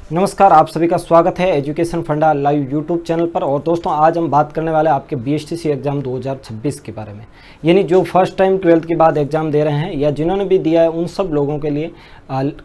नमस्कार, आप सभी का स्वागत है एजुकेशन फंडा लाइव यूट्यूब चैनल पर। और दोस्तों, आज हम बात करने वाले हैं आपके बीएसटीसी एग्ज़ाम 2026 के बारे में। यानी जो फर्स्ट टाइम 12th के बाद एग्ज़ाम दे रहे हैं या जिन्होंने भी दिया है उन सब लोगों के लिए,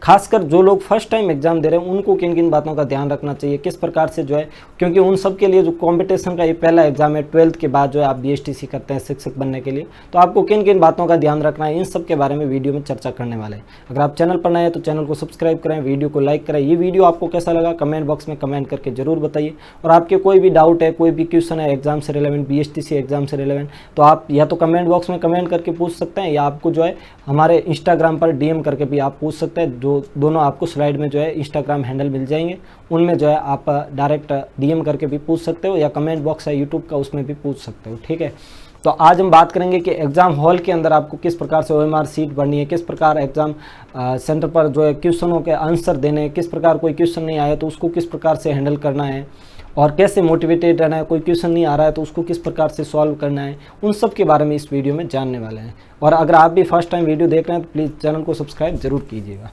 खासकर जो लोग फर्स्ट टाइम एग्ज़ाम दे रहे हैं उनको किन किन बातों का ध्यान रखना चाहिए, किस प्रकार से जो है, क्योंकि उन सब के लिए जो कॉम्पिटिशन का ये पहला एग्ज़ाम है 12th के बाद जो है आप बीएसटीसी करते हैं शिक्षक बनने के लिए, तो आपको किन किन बातों का ध्यान रखना है, इन सब के बारे में वीडियो में चर्चा करने वाले हैं। अगर आप चैनल पर नए हैं तो चैनल को सब्सक्राइब करें, वीडियो को लाइक करें। ये वीडियो आपको कैसा लगा कमेंट बॉक्स में कमेंट करके जरूर बताइए। और आपके कोई भी डाउट है, कोई भी क्वेश्चन है एग्जाम से रिलेवेंट, बीएसटीसी एग्जाम से रिलेवेंट, तो आप या तो कमेंट बॉक्स में कमेंट करके पूछ सकते हैं या आपको जो है हमारे इंस्टाग्राम पर डीएम करके भी आप पूछ सकते हैं। जो दोनों आपको स्लाइड में जो है इंस्टाग्राम हैंडल मिल जाएंगे, उनमें जो है आप डायरेक्ट डीएम करके भी पूछ सकते हो या कमेंट बॉक्स है यूट्यूब का, उसमें भी पूछ सकते हो। ठीक है, तो आज हम बात करेंगे कि एग्ज़ाम हॉल के अंदर आपको किस प्रकार से ओएमआर सीट भरनी है, किस प्रकार एग्ज़ाम सेंटर पर जो है क्वेश्चनों के आंसर देने हैं, किस प्रकार कोई क्वेश्चन नहीं आया तो उसको किस प्रकार से हैंडल करना है, और कैसे मोटिवेटेड रहना है, कोई क्वेश्चन नहीं आ रहा है तो उसको किस प्रकार से सॉल्व करना है, उन सब के बारे में इस वीडियो में जानने वाले हैं। और अगर आप भी फर्स्ट टाइम वीडियो देख रहे हैं तो प्लीज़ चैनल को सब्सक्राइब जरूर कीजिएगा।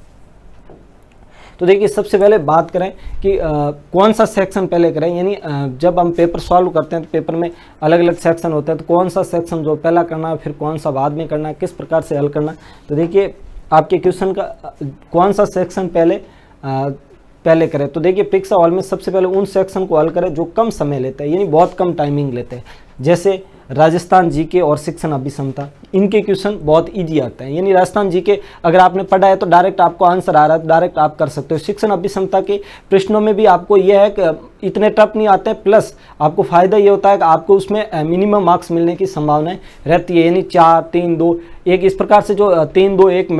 तो देखिए, सबसे पहले बात करें कि कौन सा सेक्शन पहले करें। यानी जब हम पेपर सॉल्व करते हैं तो पेपर में अलग अलग सेक्शन होते हैं, तो कौन सा सेक्शन जो पहला करना है, फिर कौन सा बाद में करना है, किस प्रकार से हल करना है। तो देखिए, आपके क्वेश्चन का कौन सा सेक्शन पहले करें। तो देखिए, परीक्षा हॉल में सबसे पहले उन सेक्शन को हल करें जो कम समय लेते हैं, यानी बहुत कम टाइमिंग लेते हैं। जैसे राजस्थान जीके और शिक्षण अभिक्षमता, इनके क्वेश्चन बहुत इजी आते हैं। यानी राजस्थान जीके अगर आपने पढ़ा है तो डायरेक्ट आपको आंसर आ रहा है तो डायरेक्ट आप कर सकते हो। शिक्षण अभिक्षमता के प्रश्नों में भी आपको यह है कि इतने टफ नहीं आते हैं, प्लस आपको फ़ायदा ये होता है कि आपको उसमें मिनिमम मार्क्स मिलने की संभावनाएं रहती है। यानी 4, 3, 2, 1 इस प्रकार से जो 3, 2, 1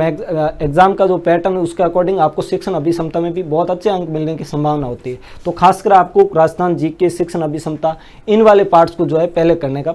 एग्जाम का जो पैटर्न है उसके अकॉर्डिंग आपको शिक्षण अभिक्षमता में भी बहुत अच्छे अंक मिलने की संभावना होती है। तो खासकर आपको राजस्थान जीके, शिक्षण अभिक्षमता, इन वाले पार्ट्स को जो है पहले करने का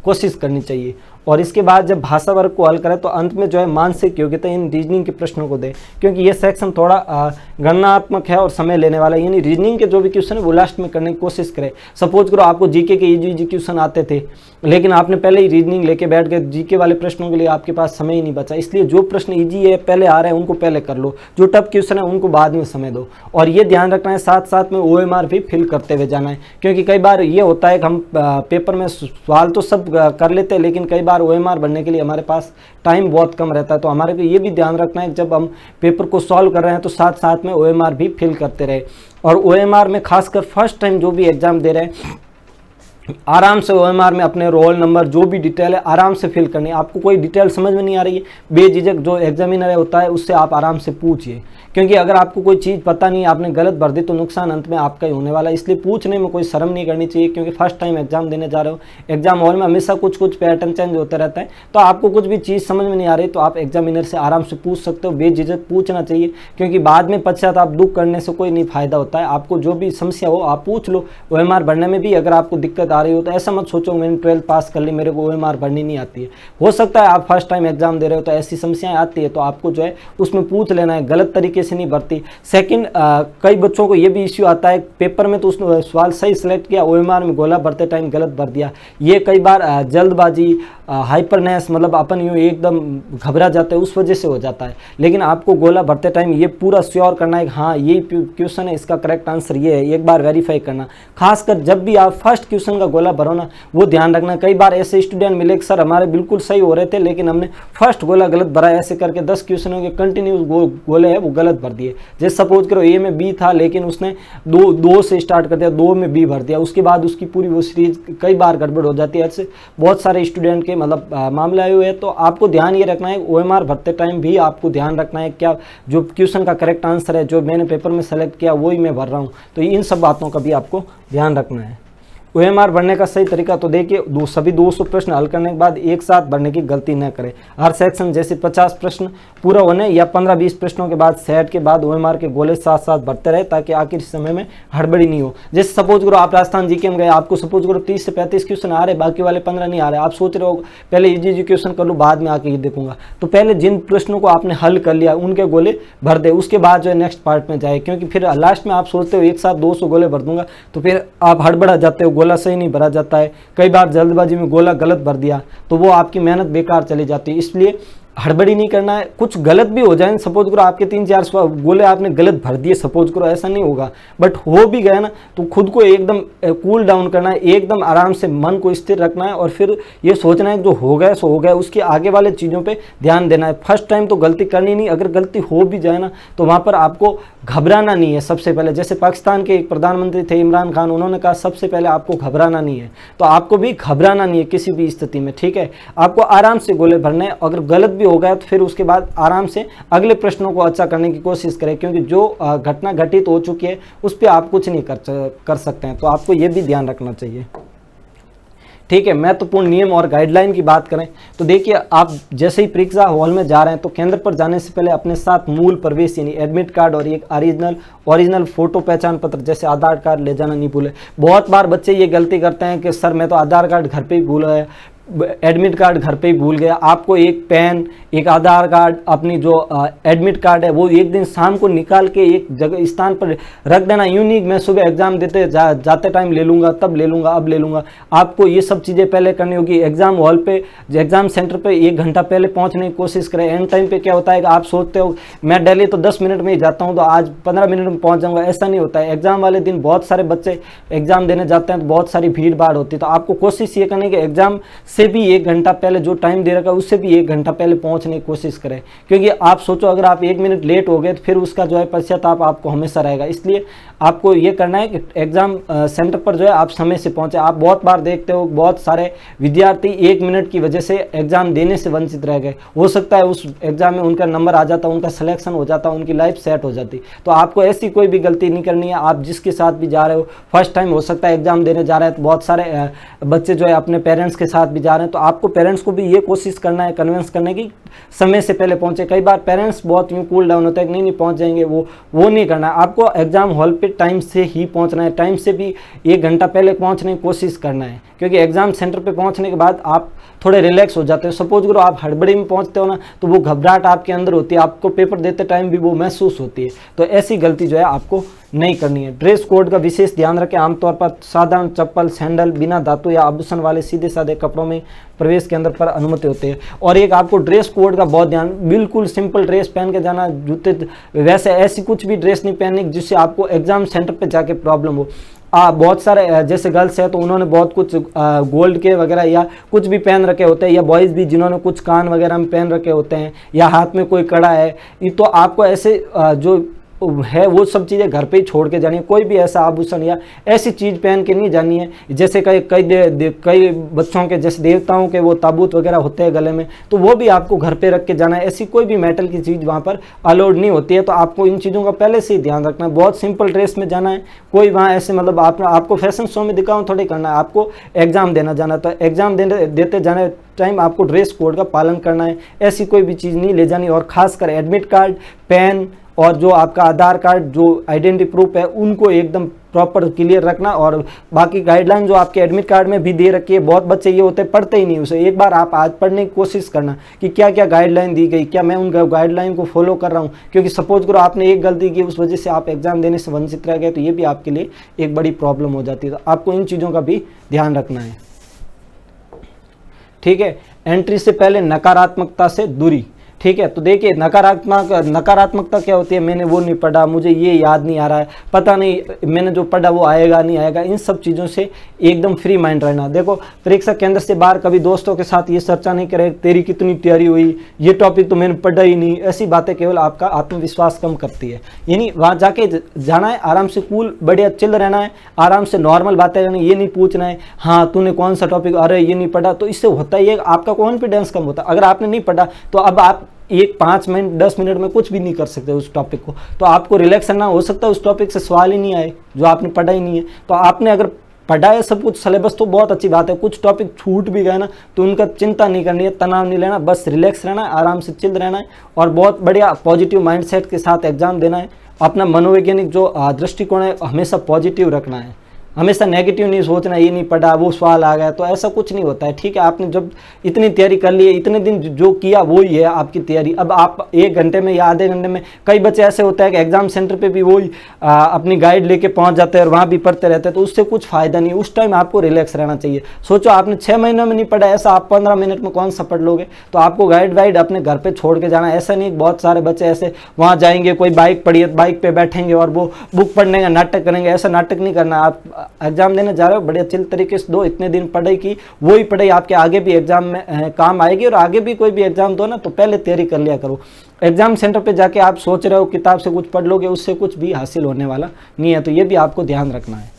कोशिश करनी चाहिए। और इसके बाद जब भाषा वर्ग को हल करें तो अंत में जो है मानसिक योग्यता इन रीजनिंग के प्रश्नों को दें, क्योंकि ये सेक्शन थोड़ा गणनात्मक है और समय लेने वाला है। यानी रीजनिंग के जो भी क्वेश्चन है वो लास्ट में करने की कोशिश करें। सपोज करो आपको जीके के इजी क्वेश्चन आते थे, लेकिन आपने पहले ही रीजनिंग लेके बैठ गए, जीके वाले प्रश्नों के लिए आपके पास समय ही नहीं बचा। इसलिए जो प्रश्न ईजी है पहले आ रहे हैं उनको पहले कर लो, जो टफ क्वेश्चन है उनको बाद में समय दो। और ये ध्यान रखना है साथ साथ में ओएमआर भी फिल करते हुए जाना है, क्योंकि कई बार ये होता है कि हम पेपर में सवाल तो सब कर लेते हैं, लेकिन कई बार ओएमआर बनने के लिए हमारे पास टाइम बहुत कम रहता है। तो हमारे को ये भी ध्यान रखना है कि जब हम पेपर को सॉल्व कर रहे हैं तो साथ साथ में ओएमआर भी फिल करते रहे। और ओएमआर में खासकर फर्स्ट टाइम जो भी एग्जाम दे रहे हैं, आराम से ओएमआर में अपने रोल नंबर जो भी डिटेल है आराम से फिल करनी है। आपको कोई डिटेल समझ में नहीं आ रही है, बेझिझक जो एग्जामिनर होता है उससे आप आराम से पूछिए, क्योंकि अगर आपको कोई चीज़ पता नहीं, आपने गलत भर दी तो नुकसान अंत में आपका ही होने वाला है। इसलिए पूछने में कोई शर्म नहीं करनी चाहिए, क्योंकि फर्स्ट टाइम एग्जाम देने जा रहे हो। एग्जाम हॉल में हमेशा कुछ पैटर्न चेंज होते रहता है, तो आपको कुछ भी चीज़ समझ में नहीं आ रही तो आप एग्जामिनर से आराम से पूछ सकते हो। बेझिझक पूछना चाहिए, क्योंकि बाद में पश्चाताप दुख करने से कोई नहीं फायदा होता है। आपको जो भी समस्या हो आप पूछ लो। ओएमआर भरने में भी अगर आपको दिक्कत आ रही हो तो ऐसा मत सोचो मैंने 12th पास कर ली, मेरे को ओएमआर भरनी नहीं आती है। हो सकता है आप फर्स्ट टाइम एग्जाम दे रहे हो तो ऐसी समस्याएं आती है, तो आपको जो है उसमें पूछ लेना है, गलत तरीके से नहीं भरती। सेकंड, कई बच्चों को ये भी इश्यू आता है पेपर में तो उसने सवाल सही सिलेक्ट किया, ओएमआर में गोला भरते टाइम गलत भर दिया। ये कई बार जल्दबाजी, हाइपरनेस, मतलब अपन यूँ एकदम घबरा जाते हैं, उस वजह से हो जाता है। लेकिन आपको गोला भरते टाइम ये पूरा श्योर करना है कि हाँ यही क्वेश्चन है, इसका करेक्ट आंसर ये है, एक बार वेरीफाई करना। खासकर जब भी आप फर्स्ट क्वेश्चन का गोला भरो ना, वो ध्यान रखना। कई बार ऐसे स्टूडेंट मिले कि सर हमारे बिल्कुल सही हो रहे थे लेकिन हमने फर्स्ट गोला गलत भरा, ऐसे करके 10 क्वेश्चनों के कंटिन्यूस गोले हैं वो गलत भर दिए। जैसे सपोज करो ए में बी था लेकिन उसने दो से स्टार्ट कर दिया, 2 में बी भर दिया, उसके बाद उसकी पूरी वो सीरीज कई बार गड़बड़ हो जाती है। ऐसे बहुत सारे स्टूडेंट के मतलब मामले आए हुए हैं। तो आपको ध्यान ये रखना है ओएमआर भरते टाइम भी आपको ध्यान रखना है क्या जो क्वेश्चन का करेक्ट आंसर है, जो मैंने पेपर में सेलेक्ट किया वही मैं भर रहा हूँ। तो इन सब बातों का भी आपको ध्यान रखना है। ओएमआर भरने का सही तरीका, तो देखिए सभी 200 प्रश्न हल करने के बाद एक साथ भरने की गलती न करें। हर सेक्शन जैसे 50 प्रश्न पूरा होने या 15-20 प्रश्नों के बाद सेट के बाद ओएमआर के गोले साथ साथ भरते रहे, ताकि आखिर समय में हड़बड़ी नहीं हो। जैसे सपोज करो आप राजस्थान जीके में गए, आपको सपोज करो 30 से 35 क्वेश्चन आ रहे, बाकी वाले 15 नहीं आ रहे। आप सोच रहे हो पहले इजी क्वेश्चन कर लूँ बाद में आके ये देखूंगा, तो पहले जिन प्रश्नों को आपने हल कर लिया उनके गोले भर दे, उसके बाद जो है नेक्स्ट पार्ट में जाए। क्योंकि फिर लास्ट में आप सोचते हो एक साथ 200 गोले भर दूंगा, तो फिर आप हड़बड़ा जाते हो, गोला सही नहीं भरा जाता है। कई बार जल्दबाजी में गोला गलत भर दिया तो वो आपकी मेहनत बेकार चली जाती है। इसलिए हड़बड़ी नहीं करना है। कुछ गलत भी हो जाए, सपोज करो आपके 3-4 गोले आपने गलत भर दिए, सपोज करो ऐसा नहीं होगा, बट हो भी गया ना तो खुद को एकदम कूल डाउन करना है, एकदम आराम से मन को स्थिर रखना है और फिर ये सोचना है जो हो गया सो हो गया, उसके आगे वाले चीज़ों पे ध्यान देना है। फर्स्ट टाइम तो गलती करनी नहीं, अगर गलती हो भी जाए ना तो वहाँ पर आपको घबराना नहीं है। सबसे पहले जैसे पाकिस्तान के एक प्रधानमंत्री थे इमरान खान, उन्होंने कहा सबसे पहले आपको घबराना नहीं है, तो आपको भी घबराना नहीं है किसी भी स्थिति में, ठीक है। आपको आराम से गोले भरने, अगर गलत भी हो गया तो फिर उसके बाद आराम से अगले प्रश्नों को अच्छा करने की कोशिश करें, क्योंकि जो घटना घटित हो चुकी है उस पर आप कुछ नहीं कर सकते हैं, तो आपको ये भी ध्यान रखना चाहिए, ठीक है। महत्वपूर्ण नियम और गाइडलाइन की बात करें तो देखिए, आप जैसे ही परीक्षा हॉल में जा रहे हैं तो केंद्र पर जाने से पहले अपने साथ मूल प्रवेश यानी एडमिट कार्ड और एक ओरिजिनल फोटो पहचान पत्र जैसे आधार कार्ड ले जाना नहीं भूले। बहुत बार बच्चे ये गलती करते हैं कि सर मैं तो आधार कार्ड घर पे ही भूल गया, एडमिट कार्ड घर पे ही भूल गया। आपको एक पेन, एक आधार कार्ड, अपनी जो एडमिट कार्ड है वो एक दिन शाम को निकाल के एक जगह स्थान पर रख देना। यूं नहीं मैं सुबह एग्जाम देते जाते टाइम ले लूँगा, तब ले लूँगा, अब ले लूँगा। आपको ये सब चीज़ें पहले करनी होगी। एग्जाम हॉल पे, एग्जाम सेंटर पे 1 घंटा पहले पहुँचने की कोशिश करें। एंड टाइम पे क्या होता है कि आप सोचते हो मैं डेली तो 10 मिनट में ही जाता हूँ तो आज 15 मिनट में पहुँच जाऊँगा, ऐसा नहीं होता है। एग्जाम वाले दिन बहुत सारे बच्चे एग्जाम देने जाते हैं तो बहुत सारी भीड़ भाड़ होती है, तो आपको कोशिश ये करनी है कि एग्जाम से भी 1 घंटा पहले जो टाइम दे रखा है उससे भी 1 घंटा पहले पहुंचने की कोशिश करें, क्योंकि आप सोचो अगर आप 1 मिनट लेट हो गए तो फिर उसका जो है पश्चाताप आपको हमेशा रहेगा। इसलिए आपको ये करना है कि एग्जाम सेंटर पर जो है आप समय से पहुंचे। आप बहुत बार देखते हो बहुत सारे विद्यार्थी 1 मिनट की वजह से एग्जाम देने से वंचित रह गए। हो सकता है उस एग्जाम में उनका नंबर आ जाता, उनका सिलेक्शन हो जाता, उनकी लाइफ सेट हो जाती। तो आपको ऐसी कोई भी गलती नहीं करनी है। आप जिसके साथ भी जा रहे हो, फर्स्ट टाइम हो सकता है एग्जाम देने जा रहे हैं तो बहुत सारे बच्चे जो है अपने पेरेंट्स के साथ भी जा रहे हैं, तो आपको पेरेंट्स को भी ये कोशिश करना है, कन्विंस करने की समय से पहले पहुंचे। कई बार पेरेंट्स बहुत यूँ कूल डाउन होता है कि नहीं पहुंच जाएंगे, वो नहीं करना है। आपको एग्जाम हॉल पे टाइम से ही पहुंचना है, टाइम से भी 1 घंटा पहले पहुंचने की कोशिश करना है, क्योंकि एग्जाम सेंटर पे पहुंचने के बाद आप थोड़े रिलैक्स हो जाते हो। सपोज करो आप हड़बड़ी में पहुंचते हो ना तो वो घबराहट आपके अंदर होती है, आपको पेपर देते टाइम भी वो महसूस होती है। तो ऐसी गलती जो है आपको नहीं करनी है। ड्रेस कोड का विशेष ध्यान रखें। आमतौर पर साधारण चप्पल, सैंडल, बिना धातु या आभूषण वाले सीधे साधे कपड़ों में प्रवेश केंद्र पर अनुमति होती है। और एक आपको ड्रेस कोड का बहुत ध्यान, बिल्कुल सिंपल ड्रेस पहन के जाना, जूते वैसे ऐसी कुछ भी ड्रेस नहीं पहननी जिससे आपको एग्जाम सेंटर पे जाके प्रॉब्लम हो। बहुत सारे जैसे गर्ल्स है तो उन्होंने बहुत कुछ गोल्ड के वगैरह या कुछ भी पहन रखे होते हैं, या बॉयज़ भी जिन्होंने कुछ कान वगैरह में पहन रखे होते हैं, या हाथ में कोई कड़ा है, तो आपको ऐसे जो है वो सब चीज़ें घर पे ही छोड़ के जानी है। कोई भी ऐसा आभूषण या ऐसी चीज़ पहन के नहीं जानी है। जैसे कई बच्चों के जैसे देवताओं के वो ताबूत वगैरह होते हैं गले में, तो वो भी आपको घर पे रख के जाना है। ऐसी कोई भी मेटल की चीज़ वहाँ पर अलाउड नहीं होती है, तो आपको इन चीज़ों का पहले से ही ध्यान रखना है। बहुत सिंपल ड्रेस में जाना है, कोई वहाँ ऐसे मतलब आपको फैशन शो में दिखाऊँ थोड़ी करना है, आपको एग्जाम देना जाना है। तो एग्जाम देते जाने टाइम आपको ड्रेस कोड का पालन करना है, ऐसी कोई भी चीज़ नहीं ले जानी। और खासकर एडमिट कार्ड, पेन और जो आपका आधार कार्ड, जो आइडेंटिटी प्रूफ है, उनको एकदम प्रॉपर क्लियर रखना। और बाकी गाइडलाइन जो आपके एडमिट कार्ड में भी दे रखी है, बहुत बच्चे ये होते हैं पढ़ते ही नहीं उसे। एक बार आप आज पढ़ने की कोशिश करना कि क्या क्या गाइडलाइन दी गई, क्या मैं उन गाइडलाइन को फॉलो कर रहा हूँ, क्योंकि सपोज करो आपने एक गलती की उस वजह से आप एग्जाम देने से वंचित रह गए, तो ये भी आपके लिए एक बड़ी प्रॉब्लम हो जाती है। तो आपको इन चीज़ों का भी ध्यान रखना है, ठीक है। एंट्री से पहले नकारात्मकता से दूरी, ठीक है। तो देखिए नकारात्मकता क्या होती है, मैंने वो नहीं पढ़ा, मुझे ये याद नहीं आ रहा है, पता नहीं मैंने जो पढ़ा वो आएगा नहीं आएगा, इन सब चीज़ों से एकदम फ्री माइंड रहना। देखो परीक्षा केंद्र से बाहर कभी दोस्तों के साथ ये चर्चा नहीं करे तेरी कितनी तैयारी हुई, ये टॉपिक तो मैंने पढ़ा ही नहीं, ऐसी बातें केवल आपका आत्मविश्वास कम करती है। यानी वहाँ जाके जाना है, आराम से कूल बढ़िया चिल रहना है, आराम से नॉर्मल बातें करनी, ये नहीं पूछना है हाँ तूने कौन सा टॉपिक, अरे ये नहीं पढ़ा। तो इससे होता ही है आपका कॉन्फिडेंस कम होता है। अगर आपने नहीं पढ़ा तो अब आप 5 मिनट 10 मिनट में कुछ भी नहीं कर सकते उस टॉपिक को, तो आपको रिलैक्स करना। हो सकता है उस टॉपिक से सवाल ही नहीं आए जो आपने पढ़ा ही नहीं है, तो आपने अगर पढ़ा है सब कुछ सिलेबस तो बहुत अच्छी बात है, कुछ टॉपिक छूट भी गए ना तो उनका चिंता नहीं करनी है, तनाव नहीं लेना, बस रिलैक्स रहना है, आराम से चिल रहना है और बहुत बढ़िया पॉजिटिव माइंडसेट के साथ एग्जाम देना है। अपना मनोवैज्ञानिक जो दृष्टिकोण है हमेशा पॉजिटिव रखना है। हमेशा नेगेटिव नहीं सोचना, ये नहीं पढ़ा वो सवाल आ गया, तो ऐसा कुछ नहीं होता है। ठीक है, आपने जब इतनी तैयारी कर ली है, इतने दिन जो किया वो ही है आपकी तैयारी। अब आप 1 घंटे में या आधे घंटे में, कई बच्चे ऐसे होते हैं कि एग्जाम सेंटर पे भी वही अपनी गाइड लेके पहुंच जाते हैं और वहाँ भी पढ़ते रहते हैं, तो उससे कुछ फायदा नहीं। उस टाइम आपको रिलैक्स रहना चाहिए। सोचो आपने 6 महीनों में नहीं पढ़ा, ऐसा आप 15 मिनट में कौन सा पढ़ लोगे? तो आपको गाइड वाइड अपने घर पे छोड़ के जाना। ऐसा नहीं, बहुत सारे बच्चे ऐसे वहाँ जाएंगे, कोई बाइक पढ़ी है बाइक पे बैठेंगे और वो बुक पढ़ने का नाटक करेंगे। ऐसा नाटक नहीं करना। आप एग्जाम देने जा रहे हो, बड़े अच्छे तरीके से दो। इतने दिन पढ़ाई की, वही पढ़ाई आपके आगे भी एग्जाम में काम आएगी। और आगे भी कोई भी एग्जाम दो ना, तो पहले तैयारी कर लिया करो। एग्जाम सेंटर पे जाके आप सोच रहे हो किताब से कुछ पढ़ लोगे, उससे कुछ भी हासिल होने वाला नहीं है। तो ये भी आपको ध्यान रखना है।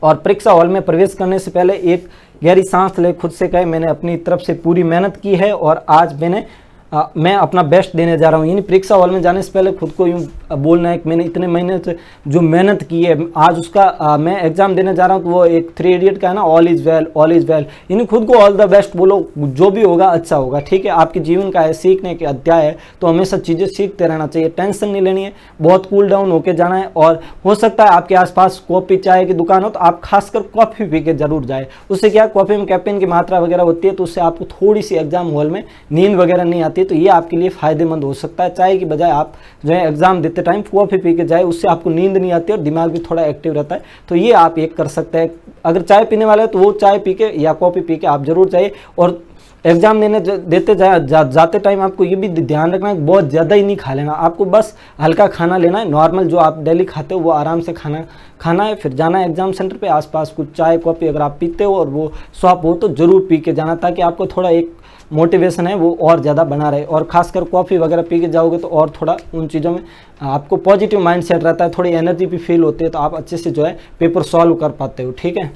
और परीक्षा हॉल में प्रवेश करने से पहले एक गहरी सांस ले, खुद से कहे मैंने अपनी तरफ से पूरी मेहनत की है और आज मैं अपना बेस्ट देने जा रहा हूँ। यानी परीक्षा हॉल में जाने से पहले खुद को यूँ बोलना है कि मैंने इतने महीने से जो मेहनत की है, आज उसका मैं एग्जाम देने जा रहा हूँ। तो वो एक 3 इडियट का है ना, all is well, all is well. यानी खुद को ऑल द बेस्ट बोलो, जो भी होगा अच्छा होगा। ठीक है, आपके जीवन का है, सीखने के अध्याय है, तो हमेशा चीज़ें सीखते रहना चाहिए। टेंशन नहीं लेनी है, बहुत कूल डाउन होकर जाना है। और हो सकता है आपके आसपास कॉफ़ी चाय की दुकान हो, तो आप खासकर कॉफ़ी पी के जरूर जाए। उससे क्या, कॉफ़ी में कैफीन की मात्रा वगैरह होती है, तो उससे आपको थोड़ी सी एग्जाम हॉल में नींद वगैरह नहीं आती। तो ये आपके लिए फायदेमंद हो सकता है। चाय की बजाय आप जो है एग्जाम देते टाइम कॉफ़ी पी के जाए, उससे आपको नींद नहीं आती और दिमाग भी थोड़ा एक्टिव रहता है। तो ये आप एक कर सकते हैं। अगर चाय पीने वाले हो तो वो चाय पी के या कॉफ़ी पी के आप जरूर जाइए। और एग्जाम देते जाते टाइम आपको ये भी ध्यान रखना है, बहुत ज़्यादा ही नहीं खा लेना। आपको बस हल्का खाना लेना है, नॉर्मल जो आप डेली खाते हो वो आराम से खाना है। फिर जाना है एग्जाम सेंटर पे। आसपास कुछ चाय कॉफ़ी अगर आप पीते हो और वो शॉप हो तो ज़रूर पी के जाना, ताकि आपको थोड़ा एक मोटिवेशन है वो और ज़्यादा बना रहे। और खासकर कॉफ़ी वगैरह पी के जाओगे तो और थोड़ा उन चीज़ों में आपको पॉजिटिव माइंड सेट रहता है, थोड़ी एनर्जी भी फील होती है, तो आप अच्छे से जो है पेपर सॉल्व कर पाते हो। ठीक है,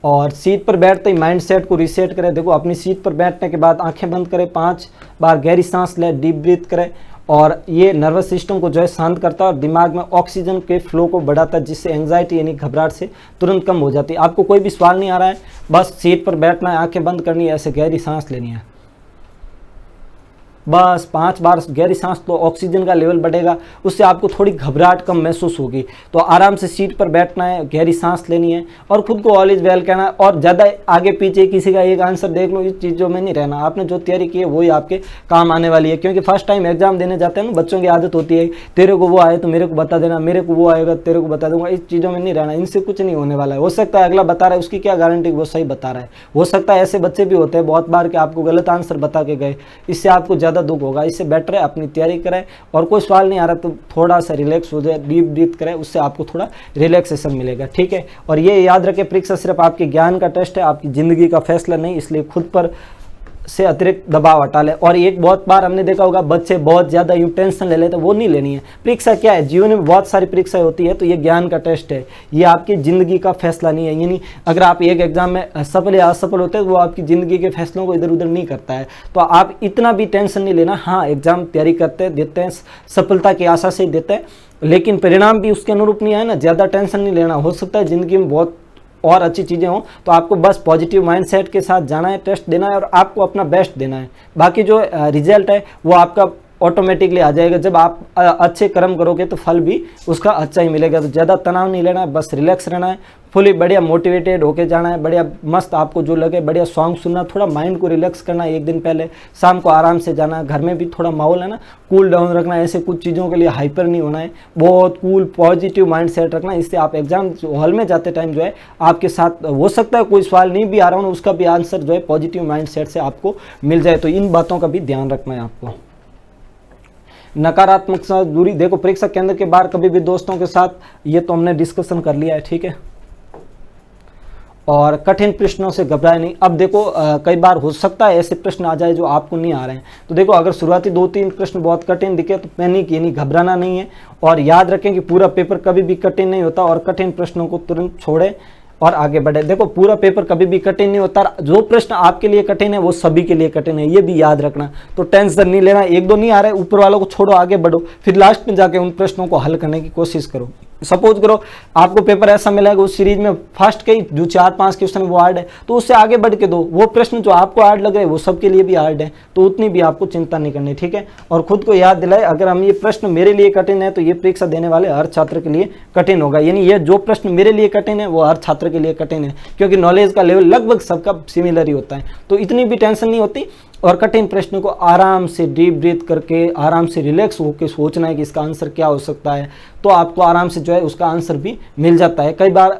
और सीट पर बैठते ही माइंड सेट को रीसेट करें। देखो, अपनी सीट पर बैठने के बाद आंखें बंद करें, 5 बार गहरी सांस लें, डीप ब्रीथ करें। और ये नर्वस सिस्टम को जो है शांत करता है और दिमाग में ऑक्सीजन के फ्लो को बढ़ाता है, जिससे एंजाइटी यानी घबराहट से तुरंत कम हो जाती है। आपको कोई भी सवाल नहीं आ रहा है, बस सीट पर बैठना है, आंखें बंद करनी है, ऐसे गहरी सांस लेनी है। बस 5 बार गहरी सांस, तो ऑक्सीजन का लेवल बढ़ेगा, उससे आपको थोड़ी घबराहट कम महसूस होगी। तो आराम से सीट पर बैठना है, गहरी सांस लेनी है और खुद को ऑल इज वेल कहना है। और ज़्यादा आगे पीछे किसी का एक आंसर देख लो, इस चीज़ों में नहीं रहना। आपने जो तैयारी की है वही आपके काम आने वाली है। क्योंकि फर्स्ट टाइम एग्जाम देने जाते हैं ना, बच्चों की आदत होती है, तेरे को वो आए तो मेरे को बता देना, मेरे को वो आएगा तेरे को बता दूंगा। इस चीज़ों में नहीं रहना, इनसे कुछ नहीं होने वाला है। हो सकता है अगला बता रहा है, उसकी क्या गारंटी वो सही बता रहा है। हो सकता है ऐसे बच्चे भी होते हैं बहुत बार कि आपको गलत आंसर बता के गए, इससे आपको ज़्यादा दुख होगा। इससे बेटर है अपनी तैयारी करें और कोई सवाल नहीं आ रहा तो थोड़ा सा रिलैक्स हो जाए, डीप ब्रीथ करें, उससे आपको थोड़ा रिलैक्सेशन मिलेगा। ठीक है, और ये याद रखें, परीक्षा सिर्फ आपके ज्ञान का टेस्ट है, आपकी ज़िंदगी का फैसला नहीं। इसलिए खुद पर से अतिरिक्त दबाव हटा ले। और एक बहुत बार हमने देखा होगा बच्चे बहुत ज़्यादा यूँ टेंशन ले लेते हैं, वो नहीं लेनी है। परीक्षा क्या है, जीवन में बहुत सारी परीक्षाएं होती है, तो ये ज्ञान का टेस्ट है, ये आपकी ज़िंदगी का फैसला नहीं है। यानी अगर आप एक एग्जाम में सफल या असफल होते हैं तो वो आपकी ज़िंदगी के फैसलों को इधर उधर नहीं करता है। तो आप इतना भी टेंशन नहीं लेना। हाँ, एग्जाम तैयारी करते देते हैं, सफलता की आशा से ही देते हैं, लेकिन परिणाम भी उसके अनुरूप नहीं आए ना, ज़्यादा टेंशन नहीं लेना। हो सकता है ज़िंदगी में बहुत और अच्छी चीज़ें हों, तो आपको बस पॉजिटिव माइंडसेट के साथ जाना है, टेस्ट देना है और आपको अपना बेस्ट देना है। बाकी जो रिजल्ट है वो आपका ऑटोमेटिकली आ जाएगा। जब आप अच्छे कर्म करोगे तो फल भी उसका अच्छा ही मिलेगा। तो ज़्यादा तनाव नहीं लेना है, बस रिलैक्स रहना है, फुली बढ़िया मोटिवेटेड होके जाना है, बढ़िया मस्त आपको जो लगे बढ़िया सॉन्ग सुनना, थोड़ा माइंड को रिलैक्स करना है। एक दिन पहले शाम को आराम से जाना है, घर में भी थोड़ा माहौल है ना कूल डाउन रखना है। ऐसे कुछ चीज़ों के लिए हाइपर नहीं होना है, बहुत कूल पॉजिटिव माइंड सेट रखना है। इससे आप एग्जाम हॉल में जाते टाइम जो है आपके साथ हो सकता है कोई सवाल नहीं भी आ रहा हो, उसका भी आंसर जो है पॉजिटिव माइंड सेट से आपको मिल जाए। तो इन बातों का भी ध्यान रखना है आपको। नकारात्मक से दूरी, देखो परीक्षा केंद्र के बाहर कभी भी दोस्तों के साथ, ये तो हमने डिस्कशन कर लिया है। ठीक है, और कठिन प्रश्नों से घबराए नहीं। अब देखो कई बार हो सकता है ऐसे प्रश्न आ जाए जो आपको नहीं आ रहे हैं, तो देखो अगर शुरुआती 2-3 प्रश्न बहुत कठिन दिखे तो पैनिक यानी घबराना नहीं है। और याद रखें कि पूरा पेपर कभी भी कठिन नहीं होता और कठिन प्रश्नों को तुरंत छोड़े और आगे बढ़े। देखो पूरा पेपर कभी भी कठिन नहीं होता, जो प्रश्न आपके लिए कठिन है वो सभी के लिए कठिन है, ये भी याद रखना। तो टेंशन नहीं लेना, 1-2 नहीं आ रहे ऊपर वालों को छोड़ो, आगे बढ़ो, फिर लास्ट में जाके उन प्रश्नों को हल करने की कोशिश करो। सपोज करो आपको पेपर ऐसा मिलेगा उस सीरीज में फर्स्ट के जो 4-5 क्वेश्चन वो हार्ड है, तो उससे आगे बढ़ के दो। वो प्रश्न जो आपको हार्ड लग रहे हैं वो सबके लिए भी हार्ड है, तो उतनी भी आपको चिंता नहीं करनी, ठीक है। और खुद को याद दिलाए, अगर हम ये प्रश्न मेरे लिए कठिन है तो ये परीक्षा देने वाले हर छात्र के लिए कठिन होगा। यानी ये जो प्रश्न मेरे लिए कठिन है वो हर छात्र के लिए कठिन है, क्योंकि नॉलेज का लेवल लगभग सबका सिमिलर ही होता है। तो इतनी भी टेंशन नहीं होती, और कठिन प्रश्न को आराम से डीप ब्रीथ करके आराम से रिलैक्स होकर सोचना है कि इसका आंसर क्या हो सकता है, तो आपको आराम से जो है उसका आंसर भी मिल जाता है। कई बार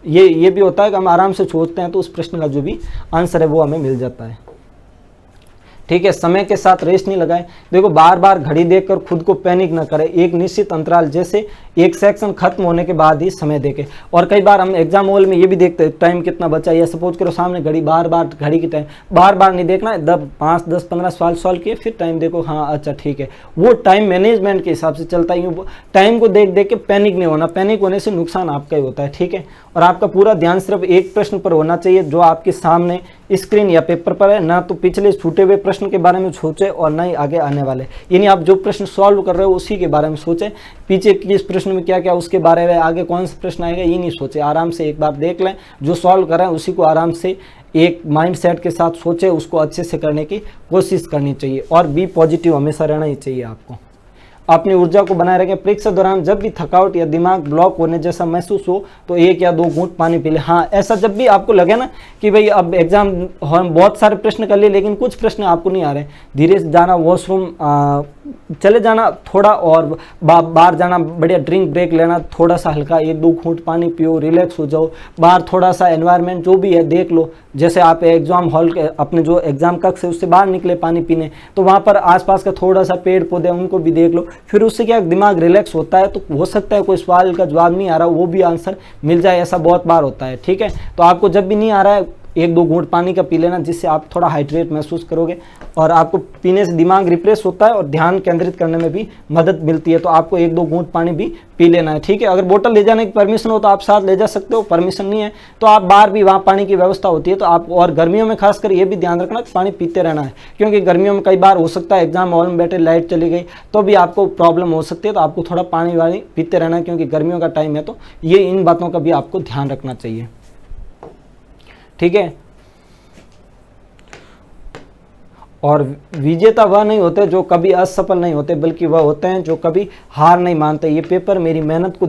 ये भी होता है कि हम आराम से सोचते हैं तो उस प्रश्न का जो भी आंसर है वो हमें मिल जाता है, ठीक है। समय के साथ रेस नहीं लगाएं। देखो बार बार घड़ी देखकर खुद को पैनिक ना करें, एक निश्चित अंतराल जैसे एक सेक्शन खत्म होने के बाद ही समय देखें। और कई बार हम एग्जाम हॉल में ये भी देखते हैं टाइम कितना बचा है, या सपोज करो सामने घड़ी, बार बार घड़ी की टाइम बार बार नहीं देखना है। 5, 10, 15 सवाल सॉल्व किए फिर टाइम देखो, हाँ अच्छा ठीक है। वो टाइम मैनेजमेंट के हिसाब से चलता है, टाइम को देख देख के पैनिक नहीं होना, पैनिक होने से नुकसान आपका ही होता है, ठीक है। और आपका पूरा ध्यान सिर्फ एक प्रश्न पर होना चाहिए जो आपके सामने स्क्रीन या पेपर पर है, ना तो पिछले छूटे हुए प्रश्न के बारे में सोचे और ना ही आगे आने वाले। यानी आप जो प्रश्न सॉल्व कर रहे हो उसी के बारे में सोचें, पीछे किस प्रश्न में क्या क्या उसके बारे में, आगे कौन सा प्रश्न आएगा ये नहीं सोचे। आराम से एक बार देख लें, जो सॉल्व कर रहे हैं उसी को आराम से एक माइंड सेट के साथ सोचे, उसको अच्छे से करने की कोशिश करनी चाहिए। और बी पॉजिटिव हमेशा रहना ही चाहिए आपको। अपनी ऊर्जा को बनाए रखें। परीक्षा दौरान जब भी थकावट या दिमाग ब्लॉक होने जैसा महसूस हो तो 1 या 2 घूंट पानी पी लें। हाँ, ऐसा जब भी आपको लगे ना कि भाई अब एग्जाम हम बहुत सारे प्रश्न कर लिए लेकिन कुछ प्रश्न आपको नहीं आ रहे, धीरे से जाना, वॉशरूम चले जाना थोड़ा, और बाहर जाना, बढ़िया ड्रिंक ब्रेक लेना, थोड़ा सा हल्का 1-2 घूंट पानी पियो, रिलैक्स हो जाओ। बाहर थोड़ा सा एनवायरनमेंट जो भी है देख लो, जैसे आप एग्जाम हॉल के अपने जो एग्जाम कक्ष है उससे बाहर निकले पानी पीने, तो वहाँ पर आसपास का थोड़ा सा पेड़ पौधे उनको भी देख लो। फिर उससे क्या दिमाग रिलैक्स होता है, तो हो सकता है कोई सवाल का जवाब नहीं आ रहा वो भी आंसर मिल जाए, ऐसा बहुत बार होता है, ठीक है। तो आपको जब भी नहीं आ रहा है 1-2 घूंट पानी का पी लेना, जिससे आप थोड़ा हाइड्रेट महसूस करोगे और आपको पीने से दिमाग रिफ्रेश होता है और ध्यान केंद्रित करने में भी मदद मिलती है। तो आपको 1-2 घूंट पानी भी पी लेना है, ठीक है। अगर बोतल ले जाने की परमिशन हो तो आप साथ ले जा सकते हो, परमिशन नहीं है तो आप बाहर भी वहाँ पानी की व्यवस्था होती है तो आप, और गर्मियों में खासकर ये भी ध्यान रखना कि पानी पीते रहना है, क्योंकि गर्मियों में कई बार हो सकता है एग्जाम हॉल में बैठे लाइट चली गई तो भी आपको प्रॉब्लम हो सकती है, तो आपको थोड़ा पानी वानी पीते रहना है क्योंकि गर्मियों का टाइम है। तो ये इन बातों का भी आपको ध्यान रखना चाहिए, ठीक है। और विजेता वह नहीं होते जो कभी असफल नहीं होते, बल्कि वह होते हैं जो कभी हार नहीं मानते। ये पेपर मेरी मेहनत को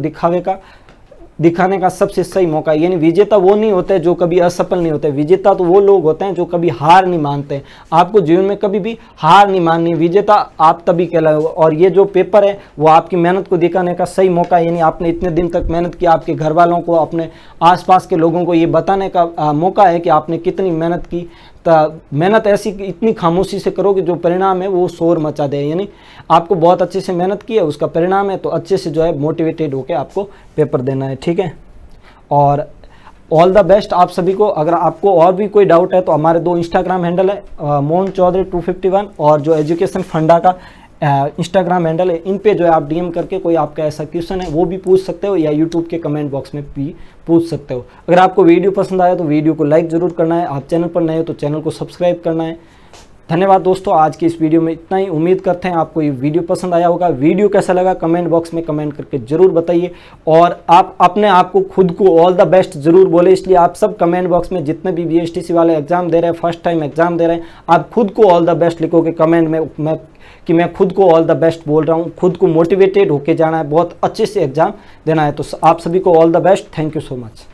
दिखाने का सबसे सही मौका है। यानी विजेता वो नहीं होते जो कभी असफल नहीं होते, विजेता तो वो लोग होते हैं जो कभी हार नहीं मानते। आपको जीवन में कभी भी हार नहीं माननी, विजेता आप तभी कहलाओ। और ये जो पेपर है वो आपकी मेहनत को दिखाने का सही मौका है। यानी आपने इतने दिन तक मेहनत की, आपके घर वालों को, अपने आसपास के लोगों को ये बताने का मौका है कि आपने कितनी मेहनत की। मेहनत ऐसी इतनी खामोशी से करो कि जो परिणाम है वो शोर मचा दे। यानी आपको बहुत अच्छे से मेहनत की है, उसका परिणाम है, तो अच्छे से जो है मोटिवेटेड होकर आपको पेपर देना है, ठीक है। और ऑल द बेस्ट आप सभी को। अगर आपको और भी कोई डाउट है तो हमारे 2 इंस्टाग्राम हैंडल है, मोहन चौधरी 251 और जो एजुकेशन फंडा का इंस्टाग्राम हैंडल है, इन पे जो है आप डीएम करके कोई आपका ऐसा क्वेश्चन है वो भी पूछ सकते हो, या यूट्यूब के कमेंट बॉक्स में भी पूछ सकते हो। अगर आपको वीडियो पसंद आया तो वीडियो को लाइक ज़रूर करना है, आप चैनल पर नए हो तो चैनल को सब्सक्राइब करना है। धन्यवाद दोस्तों, आज की इस वीडियो में इतना ही। उम्मीद करते हैं आपको ये वीडियो पसंद आया होगा। वीडियो कैसा लगा कमेंट बॉक्स में कमेंट करके ज़रूर बताइए, और आप अपने आप को खुद को ऑल द बेस्ट ज़रूर बोले। इसलिए आप सब कमेंट बॉक्स में जितने भी बीएसटीसी वाले एग्जाम दे रहे हैं, फर्स्ट टाइम एग्जाम दे रहे हैं, आप खुद को ऑल द बेस्ट लिखोगे कमेंट में कि मैं खुद को ऑल द बेस्ट बोल रहा हूँ। खुद को मोटिवेटेड होके जाना है, बहुत अच्छे से एग्जाम देना है। तो आप सभी को all the best. Thank you so much.